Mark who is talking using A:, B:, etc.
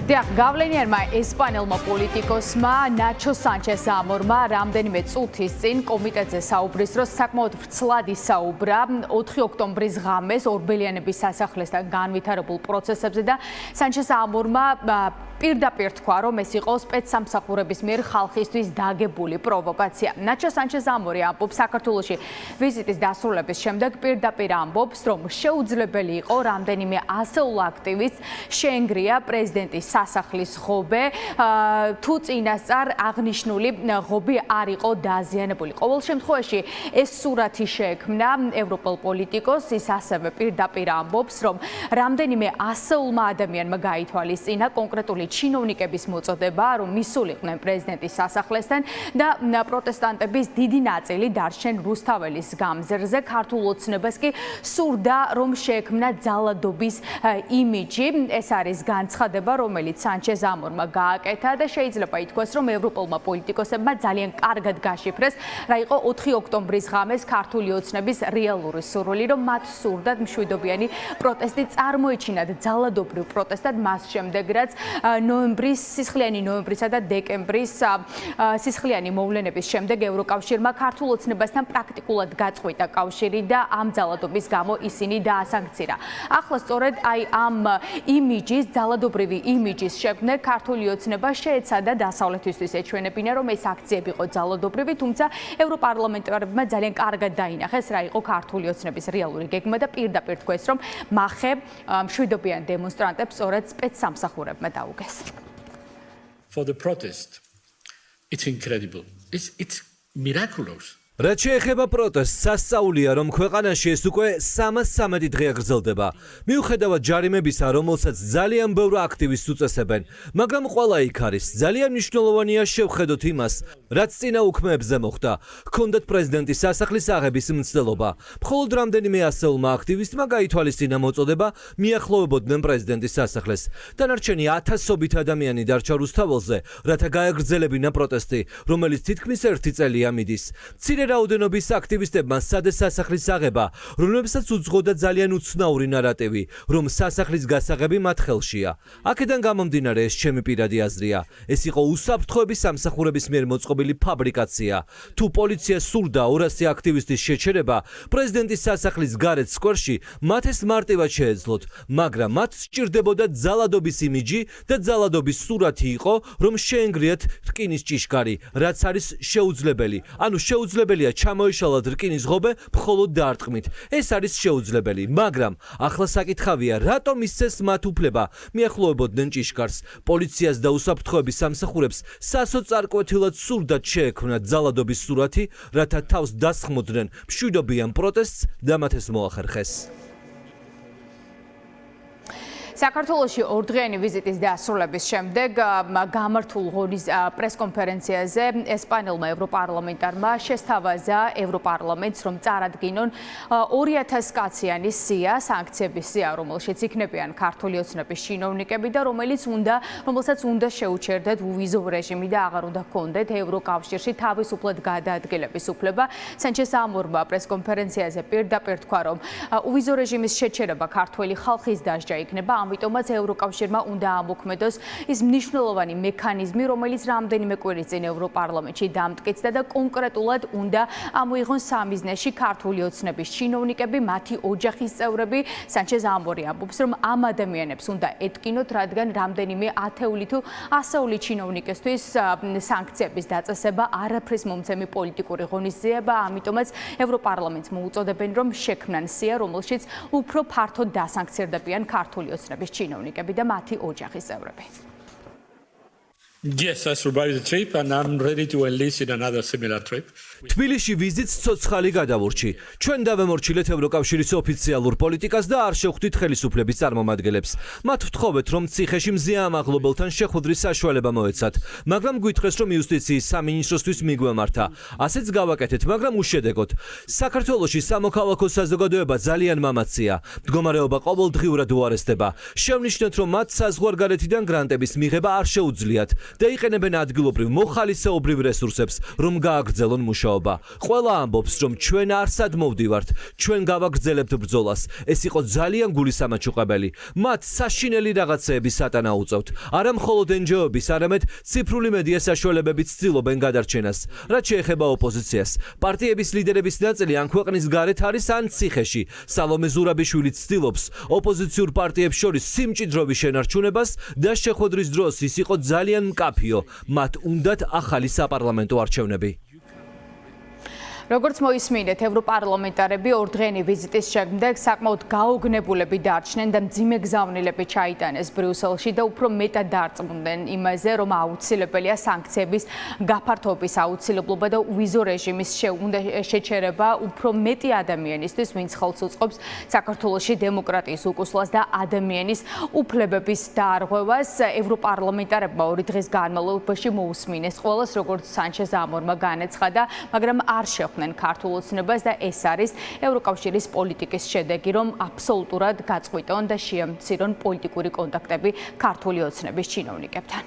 A: დიახ, გავლენიანმა ესპანელმა პოლიტიკოსმა ნაჩო სანჩეს ამორმა რამდენიმე წუთის წინ კომიტეტზე საუბრის დროს საკმაოდ ვრცლად ისაუბრა 4 ოქტომბრის ღამეს ორბელიანების სასახლესთან განვითარებულ პროცესებზე და სანჩეს ამორმა პირდაპირ თქვა, რომ ეს იყო სპეცსამსახურების მიერ ხალხისთვის დაგებული პროვოკაცია. ნაჩო სანჩეს ამორი ამბობს საქართველოში ვიზიტის დასრულების შემდეგ პირდაპირ ამბობს, რომ შეუძლებელი იყო რამდენიმე ასეულ აქტივისტს შეენგრია პრეზიდენტის სასახლის ღობე, თუ წინასწარ აღნიშნული ღობი არ იყო დაზიანებული. ყოველ შემთხვევაში ეს სურათი შეექმნა ევროპელ პოლიტიკოსს, ის ასევე პირდაპირ ამბობს, რომ რამდენიმე ასეულმა ადამიანმა გაითვალისწინა კონკრეტული ჩინოვნიკების მოწოდება, რომ მისულიყვნენ პრეზიდენტის სასახლესთან და პროტესტანტების დიდი ნაწილი დარჩენ რუსთაველის გამზირზე. ქართულ ოცნებას კი სურდა, რომ შეექმნა ძალადობის იმიჯი. ეს არის განცხადება, რომელიც სანჩეს ამორმა გააკეთა და შეიძლება ითქვას, რომ ევროპელმა პოლიტიკოსებმა ძალიან კარგად გაშიფრეს, რა იყო 4 ოქტომბრის ღამეს ქართული ოცნების რეალური სურვილი, რომ მათ სურდათ მშვიდობიანი პროტესტი წარმოეჩინათ ძალადობრივ პროტესტად მას შემდეგ, რაც სისხლიანი ნოემბრისა და დეკემბრის სისხლიანი მოვლენების შემდეგ ევროკავშირმა ქართულ ოცნებასთან პრაქტიკულად გაწყვიტა კავშირი და ამ ძალადობის გამო ისინი დაასანქცირა. ახლა სწორედ აი ამ იმიჯის, ძალადობრივი იმიჯის შექმნა ქართული ოცნება შეეცადა დასავლეთისთვის ეჩვენებინა, რომ ეს აქციები იყო ძალადობრივი, თუმცა ევროპარლამენტარებმა ძალიან კარგად დაინახეს, რა იყო ქართული ოცნების რეალური გეგმა და პირდაპირ თქვეს, რომ მახე მშვიდობიან დემონსტრანტებს სწორედ სპეცსამსახურებმა დაუგეს.
B: For the protest, it's incredible. It's miraculous.
C: რაც შეეხება პროტესტს, სასწაულია, რომ ქვეყანაში ეს უკვე 313 დღეა გრძელდება. მიუხედავად ჯარიმებისა, რომელსაც ძალიან ბევრი აქტივისტი უწესებენ, მაგრამ ყველა იქ არის. ძალიან მნიშვნელოვანია შევხედოთ იმას, რაც წინა უქმეებზე მოხდა. ჰქონდათ პრეზიდენტის სასახლის აღების მცდელობა. მხოლოდ რამდენიმე ასეულმა აქტივისტმა გაითვალისწინა მოწოდება, მიახლოვებოდნენ პრეზიდენტის სასახლეს. დანარჩენი ათასობით ადამიანი დარჩა რუსთაველზე, რათა გაეგრძელებინა პროტესტი, რომელიც თითქმის 1 წელია მიდის. რაოდენობის აქტივისტებმა სცადეს სასახლის აღება, რომლებსაც უძღოდა ძალიან უცნაური ნარატივი, რომ სასახლის გასაღები მათ ხელშია. აქედან გამომდინარე ეს ჩემი პირადი აზრია. ეს იყო უსაფრთხოების სამსახურების მიერ მოწყობილი ფაბრიკაცია. თუ პოლიცია სურდა 200 აქტივისტის შეჩერება პრეზიდენტის სასახლის გარეთ სკვერში, მათ ეს მარტივად შეეძლოთ, მაგრამ მათ სჭირდებოდა ძალადობის იმიჯი და ძალადობის სურათი იყო, რომ შეენგრიათ რკინის ჭიშკარი, რაც არის შეუძლებელი. ანუ შეუძლებელია ჩამოიშალათ რკინის ღობე მხოლოდ დარტყმით. ეს არის შეუძლებელი, მაგრამ ახლა საკითხავია, რატომ ისცეს მათ უფლება მიახლოვებოდნენ ჭიშკარს. პოლიციას და უსაფრთხოების სამსახურებს სასოწარკვეთილად სურდათ შეექმნათ ძალადობის სურათი, რათა თავს დასხმოდნენ მშვიდობიან პროტესტს და მათ ეს მოახერხეს.
A: საქართველოში ორდღიანი ვიზიტის დასრულების შემდეგ გამართულ ღონის პრესკონფერენციაზე ესპანელმა ევროპარლამენტარმა შესთავაზა ევროპარლამენტს, რომ წარადგინონ 2000 კაციანი სია, სანქციების სია, რომელშიც იქნებიან ქართული ოცნების ჩინოვნიკები და რომელსაც უნდა შეუჩერდეთ უვიზო რეჟიმი და აღარ უნდა ჰქონდეთ ევროკავშირში თავისუფლად გადაადგილების უფლება. სანჩეს ამორმა პრესკონფერენციაზე პირდაპირ თქვა, რომ უვიზო რეჟიმის შეჩერება ქართველი ხალხის დასჯა იქნება. ამიტომაც ევროკავშირმა უნდა ამოქმედოს ის მნიშვნელოვანი მექანიზმი, რომელიც რამდენიმე კვირის წინ ევროპარლამენტში დამტკიცდა და კონკრეტულად უნდა ამოიღონ სამიზნეში ქართული ოცნების ჩინოვნიკები, მათი ოჯახის წევრები. სანჩეს ამორი ამბობს, რომ ამ ადამიანებს უნდა ეტკინოთ, რადგან რამდენიმე ათეული თუ ასეული ჩინოვნიკისთვის სანქციების დაწესება არაფრის მომცემი პოლიტიკური ღონისძიება. ამიტომაც ევროპარლამენტს მოუწოდებენ, რომ შექმნან სია, რომელშიც უფრო ფართოდ დასანქცირდებიან ქართული ოცნების ჩინოვნიკები და მათი ოჯახის წევრები.
B: Yes, I survived the trip and I'm ready to enlist in another similar trip.
C: თბილისში ვიზიტს ცოცხალი გადავურჩი. ჩვენ დავემორჩილეთ ევროკავშირის ოფიციალურ პოლიტიკას და არ შევხვდით ხელისუფლების წარმომადგენლებს. მათ ვთხოვეთ, რომ ციხეში მზიან ამაღლობელთან შეხვედრის საშუალება მოეცათ, მაგრამ გვითხრეს, რომ იუსტიციის სამინისტროსთვის მიგვემართა. ასეც გავაკეთეთ, მაგრამ უშედეგოდ. საქართველოში სამოქალაქო საზოგადოება ძალიან მამაცია. მდგომარეობა ყოველდღიურად უარესდება. შევნიშნეთ, რომ მათ საზღვარგარეთიდან გრანტების მიღება არ შეუძლიათ. და იყენებენ ადგილობრივ მოხალისეობრივ რესურსებს, რომ გააგრძელონ მუშაობა. ყველა ამბობს, რომ ჩვენ არსად მოვდივართ, ჩვენ გავაგრძელებთ ბრძოლას. ეს იყო ძალიან გულისამაჩუყებელი. მათ საშინელი რაღაცეები სატანა უწევთ. არა მხოლოდ NGO-ების, არამედ ციფრული მედია საშუალებებით ცდილობენ გადარჩენას. რაც შეეხება ოპოზიციას, პარტიების ლიდერების ნაწილი ან ქვეყნის გარეთ არის ან ციხეში. სალომე ზურაბიშვილი ცდილობს ოპოზიციურ პარტიებს შორის სიმჭიდროვის შენარჩუნებას და შეხვედრის დროს ის იყო ძალიან მკაფიო. მათ უნდათ ახალი საპარლამენტო არჩევნები.
A: როგორც მოისმინეთ, ევროპარლამენტარები ორდღიანი ვიზიტის შემდგომ საკმაოდ გაოგნებულები დარჩნენ და მძიმე გზავნილები ჩაიტანეს ბრიუსელში და უფრო მეტად დარწმუნდნენ იმაზე, რომ აუცილებელია სანქციების გაფართოების აუცილებლობა და ვიზო რეჟიმის შეჩერება უფრო მეტი ადამიანისთვის, ვინც ხელს უწყობს საქართველოში დემოკრატიის უკუსლას და ადამიანის უფლებების დაარღვევას. ევროპარლამენტარებმა 2 დღის განმავლობაში მოусმინეს ყველას, როგორც სანჩეს ამორმა განაცხადა, მაგრამ არ შეხვდნენ ქართულ ოცნებას და ეს არის ევროკავშირის პოლიტიკის შედეგი, რომ აბსოლუტურად გაწყვიტონ და შეამცირონ პოლიტიკური კონტაქტები ქართული ოცნების ჩინოვნიკებთან.